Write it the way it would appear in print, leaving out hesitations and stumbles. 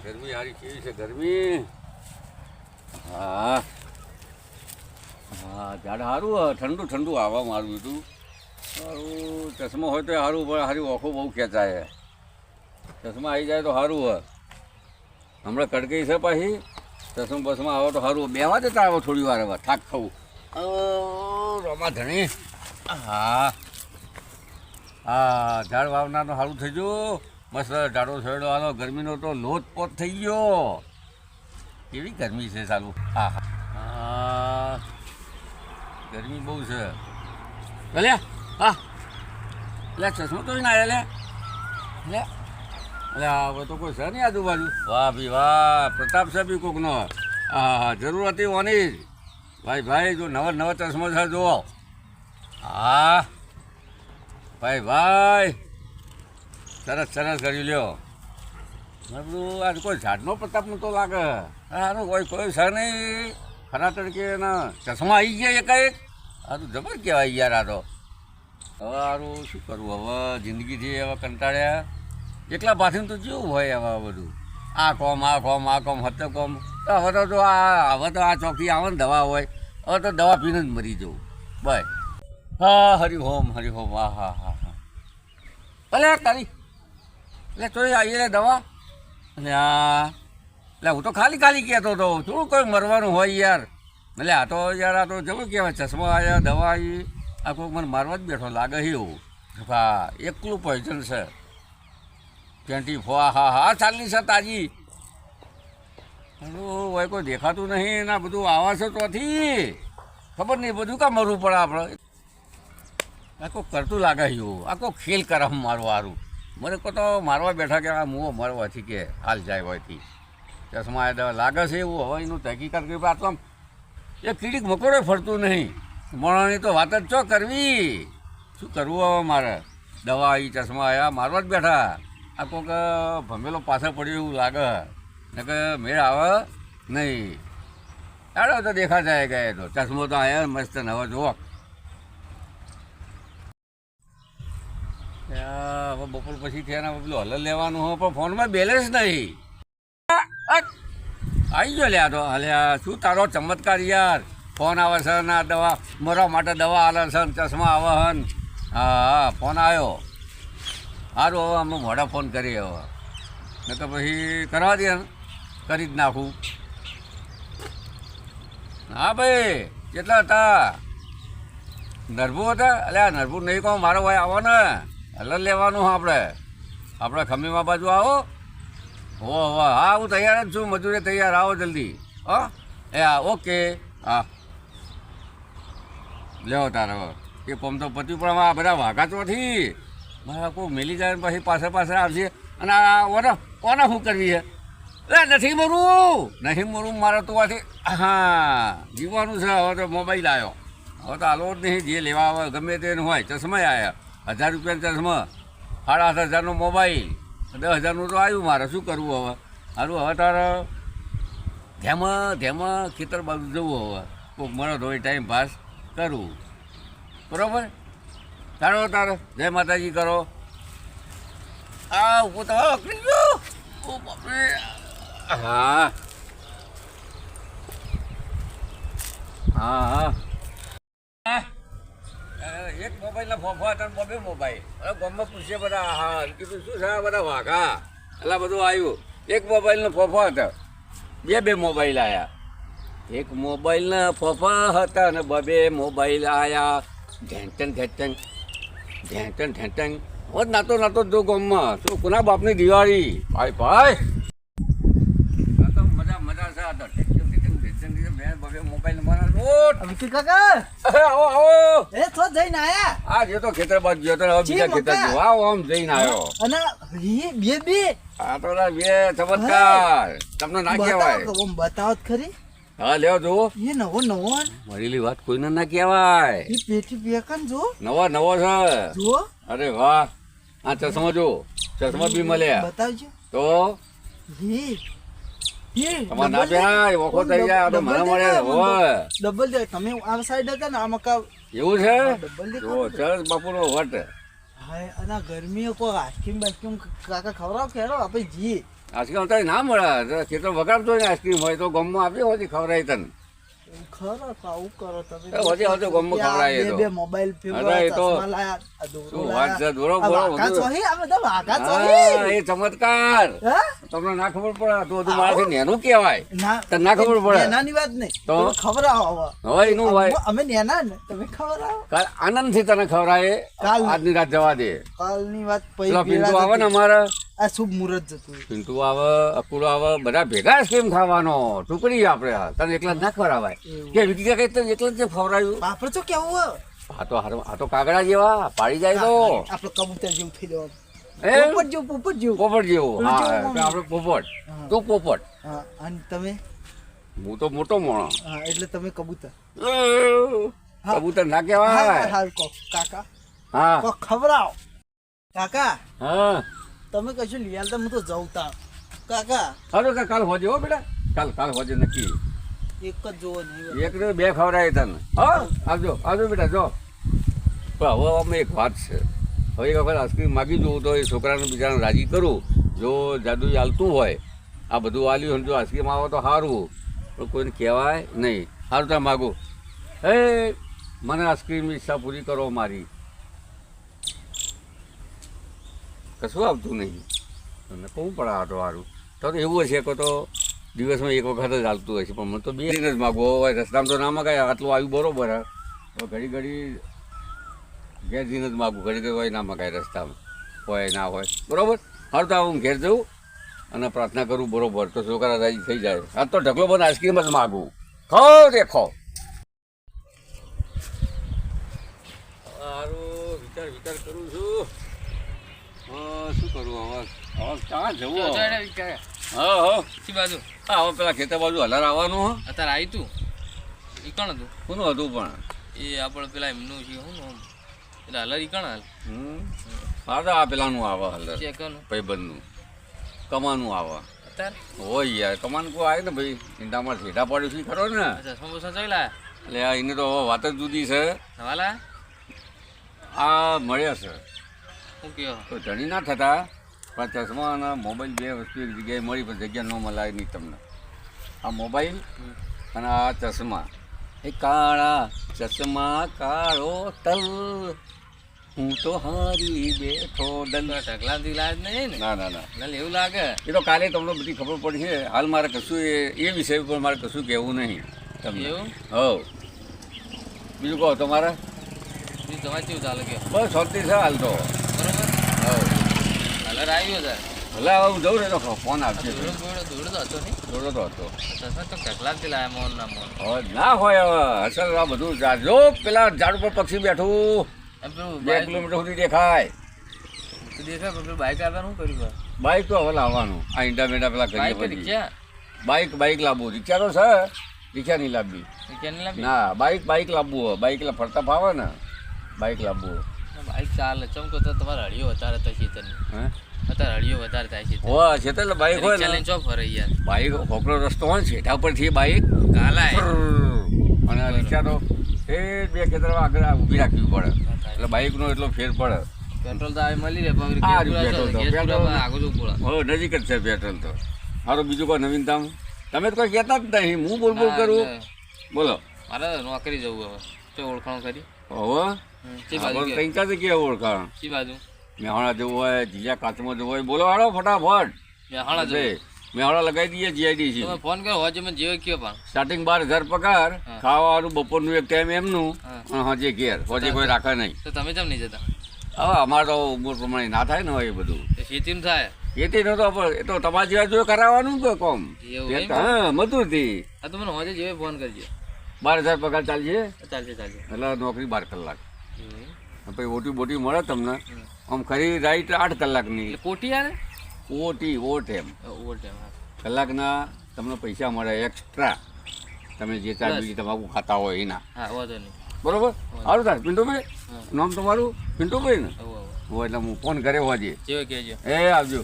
ગરમી હારી કેવી છે ગરમી. હા હા ઝાડ સારું ઠંડુ ઠંડુ આવવા મારું હતું સારું. ચશ્મા હોય તો સારું પણ સારી ઓખો બહુ ખેંચાય. ચશ્મા આવી જાય તો સારું હોય. હમણાં કડકી છે પાછી ચશ્મા બસમાં આવે તો સારું. બેવા જતા આવો થોડી વાર હવે થાક ખાવું રમા ધણી. હા હા ઝાડ વાવનારનું સારું થઈ ગયું. મસ્ત ઝાડો છેડવાનો ગરમીનો તો લોટપોટ થઈ ગયો. કેવી ગરમી છે સારું. હા હા ગરમી બહુ છે. ભલે હા એટલે ચશ્મો તો ના લે લે એટલે હવે તો કોઈ છે નહીં આજુબાજુ. વાહ ભાઈ વાહ પ્રતાપ છે બી કોકનો. હા હા જરૂર હતી ઓની જ. ભાઈ ભાઈ જો નવા નવા ચશ્મો છે જુઓ. હા ભાઈ ભાઈ સરસ સરસ કરી લ્યો. બધું આ કોઈ ઝાડનો પ્રતાપ નતો લાગે. આનું કોઈ કોઈ છે નહીં. ખરા તડકે એના ચશ્મા આવી ગયા એકાએક. આ તો જબર કહેવાય યાર. આ તો હવે સારું શું કરવું હવે જિંદગીથી હવે કંટાળ્યા. એકલા પાછું તો જેવું હોય હવે બધું આ કોમ હતે કોમ. તો હવે તો આ ચોકથી આવે ને દવા હોય હવે તો દવા પીને જ મરી જવું ભાઈ. હા હરિહોમ હરિહોમ. હા હા હા હા ભલે તારી એટલે તો આવીએ દવા. એટલે હા એટલે હું તો ખાલી ખાલી કહેતો હતો થોડું કોઈ મરવાનું હોય યાર. એટલે આ તો યાર આ તો જવું કહેવાય ચશ્મા આવ્યા દવા આવી આ કોઈક મને મારવા જ બેઠો લાગે છે એવું. હા એકલું પોઈઝન છે 24. હા હા ચાલની છે તાજી. હલો ભાઈ કોઈ દેખાતું નહીં ને બધું આવા છે તોથી ખબર નહીં બધું કાં મરવું પડે આપણે. આ કોઈ કરતું લાગે એવું. આ કોઈ ખેલ કરે મારવા સારું. મને કહો તો મારવા બેઠા કે આ મુઓ મારવાથી કે હાલ જાય હોયથી ચશ્મા દવા લાગે છે એવું. હવે એનું તહકીકાત કરી આટલું આમ એ કીડીક મકોડે ફરતું નહીં. મોણાની તો વાત જ ચો કરવી. શું કરવું હવે મારે. દવા આવી ચશ્મા આવ્યા મારવા જ બેઠા. આ કોઈક ભમેલો પાછળ પડ્યું એવું લાગે ને કે મેળ આવે નહીં. આડો તો દેખા જાય ગયા તો ચશ્મો તો આવ્યા મસ્ત નવો જુઓ. હવે બપોર પછી થયા ને પેલું હલર લેવાનું હોય પણ ફોનમાં બેલેન્સ નહીં. આવી ગયો લ્યા તો હલ્યા શું તારો ચમત્કાર યાર. ફોન આવે છે ને દવા મરવા માટે દવા આવે છે ને ચશ્મા આવે હન. હા હા ફોન આવ્યો સારું. હવે અમે મોડા ફોન કરીએ હવે ને તો પછી કરવા દે કરી જ નાખું. હા ભાઈ કેટલા હતા નરભુ હતા. એટલે આ નરભુ નહીં કહો મારો ભાઈ આવો ને હલર લેવાનું હોય આપણે ખમીમાં બાજુ આવો. હો હા હું તૈયાર જ છું. મજૂરે તૈયાર આવો જલ્દી. હા એ હા ઓકે હા લેવો તારે હવે એ કોમ તો પત્યું પણ આ બધા વાઘા ચોથી મારા કોઈ મેલી જાય પછી પાસે આવશે. અને આ કોને શું કરવી છે. એટલે નથી મરવું મારે તો આથી હા જીવવાનું છે. હવે તો મોબાઈલ આવ્યો હવે તો હાલો જ નહીં. જે લેવા આવે ગમે તેને હોય. ચશ્મા આવ્યા 1000 રૂપિયાના ચશ્મા 8,500નો મોબાઈલ 10,000નું તો આવ્યું મારે. શું કરવું હવે સારું. હવે તારે ધેમાં ખેતર બાજુ જવું. હવે કોઈક મળે તો એ ટાઈમ પાસ કરવું બરાબર. તારે જય માતાજી કરો. આ હું તો હા હા હા એક મોબાઈલના ફોફા હતા 2 મોબાઈલ. હવે ગામમાં પૂછીએ બધા હા કીધું શું છે બધા વાઘા એટલે બધું આવ્યું. એક મોબાઈલનો ફોફા હતા 2 મોબાઈલ આવ્યા. એક મોબાઈલના ફોફા હતા અને 2 મોબાઈલ આવ્યા. ઢેંટન હોત નાતો જો ગામમાં શું કોના બાપની દિવાળી ભાઈ તો મજા છે. આ તો મોબાઈલ આ જે તો ખેતર બાજુ ગયો તો બીજા ખેતર જો આમ જઈને આવ્યો. આ તો 2 ચમત્કાર તમને ના કહેવાય. બતાવો ખરી. હા લેવો જુઓ એ નવો મળેલી વાત કોઈને ના કહેવાય. એ પેટી પેકન જો નવો છે જુઓ. અરે વાહ આ ચશ્મા જો ચશ્મા બી મળ્યા બતાવજો તો. તમારે ના પહેરાય વખો થઈ જાય આ તો મને મળે હોય ડબલ દે તમે આ સાઈડ હતા ને આ મકા એવું છે ડબલ દે જો સરસ બાપુનો વટ હાય અને ગરમીઓ કોઈ આઈસ્ક્રીમ બાઈસ્ક્રીમ કાકા ખવડાવ ખેડો આપણે જી આઈસ્ક્રીમ અત્યારે ના મળે ખેતર વગાડતો હોય ને આઈસ્ક્રીમ હોય તો ગમમાં આપી હોય ખવડાય તને ખરો તો આવું કરો તમે વધે વધે ગમમાં ખવડાય તો બે મોબાઈલ અરે એ તો શું વાત છે દોરો બોરો બધું એ ચમત્કાર તમને ના ખબર પડે તો બધું મારાથી નેનું કહેવાય તને ના ખબર પડે નાની વાત નહીં તો ખવડાવો હોય એનું હોય અમે નેના ને તમે ખવડાવો કાલ આનંદથી તને ખવડાય આજની રાત જવા દે કાલની વાત પેલા પિન્ટુ આવે ને અમારે આ શુભ મુહૂર્ત જતું પિન્ટુ આવે અકુડો આવે બધા ભેગા આઈસ્ક્રીમ ખાવાનો ટુકડી આપણે તને એકલા જ ના ખવડાવાય કે વિકી કઈ તને એકલા જ ખવડાવ્યું આપણે તો કેવું આ તો કાગડા જેવા પાડી જાય તો આપણે કબૂતર જેવું થઈ જવાનું એ પોપટ જેવું પોપટ જેવું હા આપણે પોપટ તું પોપટ હા અને તમે હું તો મોટો મોણો હા એટલે તમે કબૂતર કબૂતર ના કહેવાય હા કાકા હા કો ખવડાવ કાકા હા તમે કશું લઈ આલતા હું તો જઉં તા કાકા હાલો કાલ હોજે હો બેટા કાલ હોજે નક્કી એક જ જોવો નહીં એક ને બે ખવડાય તને હા આવજો બેટા જો પણ હવે અમે એક વાત છે હવે એક વખત આઈસ્ક્રીમ માગી જોઉં તો એ છોકરાને બિચારાને રાજી કરું જો જાદુ ચાલતું હોય આ બધું આલ્યું જો આઈસ્ક્રીમ આવે તો સારું પણ કોઈને કહેવાય નહીં સારું ત્યાં માગું એ મને આઈસ્ક્રીમની ઈચ્છા પૂરી કરો મારી કશું આવતું નહીં તમને કહું પડે આ તો સારું તો એવું હશે કે તો દિવસમાં એક વખત જ ચાલતું હોય છે પણ મને તો બે દિન જ માગવું હોય રસ્તામાં તો ના મગાય આટલું આવ્યું બરોબર હવે ઘડી ઘેર જઈને જ માગું ઘડી હોય ના મગાય રસ્તામાં હોય ના હોય બરોબર હારું તો હું ઘેર જઉં અને પ્રાર્થના કરું બરોબર તો છોકરા રાજી થઈ જાય આ તો ઢગલો બંધ આઈસ્ક્રીમ જ માગું ખાઓ દેખો સારું વિચાર કરું છું શું કરું હવે ક્યાં જવું હા શી બાજુ હા હવે પેલા ખેતર બાજુ હલાર આવવાનું અત્યારે આવી તું ઈ કણ હતું કોનું હતું પણ એ આપણે પેલા એમનું છે શું નામ એટલે હલર ઈ કણ હાલ હા તો આ પેલાનું આવે હલર ચેકનું ભાઈબંધનું કમાનું આવે અત્યારે હોય યાર કમાન કોઈ આવે ને ભાઈ ઈંડામાં ઠેઠા પાડ્યું છે ખરો ને ચશ્મા બસા જોઈ લાયા એટલે આ એને તો હવે વાત જ જુદી છે નવા લાયા આ મળ્યા છે શું કહો તો ધણી ના થતા પણ ચશ્મા અને મોબાઈલ બે વસ્તુ એક જગ્યાએ મળી પણ જગ્યા ન મલાય નહીં તમને આ મોબાઈલ અને આ ચશ્મા એ કાળા ચશ્મા કાળો તલ હું તો હારી બેઠો દલ ઢગલાથી લાયા જ નહીં ને ના એટલે એવું લાગે એ તો કાલે તમને બધી ખબર પડશે હાલ મારે કશું એ વિષય પર મારે કશું કહેવું નહીં તમને એવું હવ બીજું કહો તમારે બીજું તમારે કેવું ચાલે કે બસ શાંતિ છે હાલ તો બરોબર હવ હલર આવ્યો તાર ભલે હવે હું જઉં ને તો ફોન આવશે દોડો તો હતો નહીં દોડો તો હતો ચશ્મા તો ઢગલાથી લાયા મોન ના મોન હવે ના હોય હવે અસલ આ બધું જો પેલા ઝાડ ઉપર પક્ષી બેઠું એમ પેલું 2 કિલોમીટર સુધી દેખાય તું દેખાય પણ પેલું બાઈક આવવાનું શું કર્યું બાઇક તો હવે લાવવાનું આ ઈંડા મેંડા પેલા કરીએ બાઈક પછી રિક્ષા બાઇક લાવવું રિક્ષા તો છે રિક્ષા નહીં લાવવી રિક્ષા નહીં લાવી ના બાઇક લાવવું હોય બાઇક એટલે ફરતા ફાવે ને બાઇક લાવવું હોય બાઈક ચાલે ચમકો તો તમારે હળિયો વધારે થાય છે હે અત્યારે હળિયો વધારે થાય છે હોય છે તો એટલે બાઇક હોય રિક્ષા ને લઈને ચો ફરે યાર બાઇક હોકળો રસ્તો હોય ને છેટા પરથી બાઇક કાલાય અને રિક્ષા તો એ બે ખેતર આગળ ઊભી રાખવી પડે એટલે બાઇકનો એટલો ફેર પડે પેટ્રોલ તો આવે મળી રહે પણ આ રહ્યું પેટ્રોલ તો. આગળ જવું પડે હવે નજીક જ છે પેટ્રોલ તો મારું બીજું કોઈ નવીનતામ તમે તો કોઈ કહેતા જ નહીં હું બોલ કરું બોલો મારે નોકરી જવું હવે તો ઓળખાણ કરી હવે શી બાજુ કે? કઈ કાંઈ કે ઓળખાણ શી બાજુ મેહાણા જવું હોય જીયા કાચમાં જવું હોય બોલો હાલો ફટાફટ મેહાણા જવું મેહાણા લગાવી દઈએ જીઆઈડીસી તમે ફોન કરો હોજે મને જેવો કયો પણ સ્ટાર્ટિંગ 12,000 પગાર ખાવાનું બપોરનું એક ટાઈમ એમનું હા. અને હજે ઘેર હજે કોઈ રાખે નહીં તો તમે કેમ નહીં જતા હવે અમારે તો ઉંમર પ્રમાણે ના થાય ને હોય એ બધું તો ખેતીમાં થાય ખેતી નતો પણ એ તો તમારા જેવા જો કરાવવાનું કે કોમ એવું એમ? હા મજૂરથી હા તો મને હોજે જેવો ફોન કરજો 12,000 પગાર ચાલશે ચાલશે એટલે નોકરી 12 કલાક એવું એમ? પછી ઓટી બોટી મળે તમને આમ ખરી રાઈટ 8 કલાકની એટલે કોટી આવે ઓટ એમ ઓવર ટાઈમ કલાકના તમને પૈસા મળે એક્સ્ટ્રા તમે જે ચાર બીજી તમાકુ ખાતા હોય એના હા વાંધો નહીં બરોબર સારું થાય પિન્ટુભાઈ નામ તમારું પિન્ટુભાઈ ને આવું હોય એટલે હું ફોન કર્યો હોજે જેવો કહેજો એ આવજો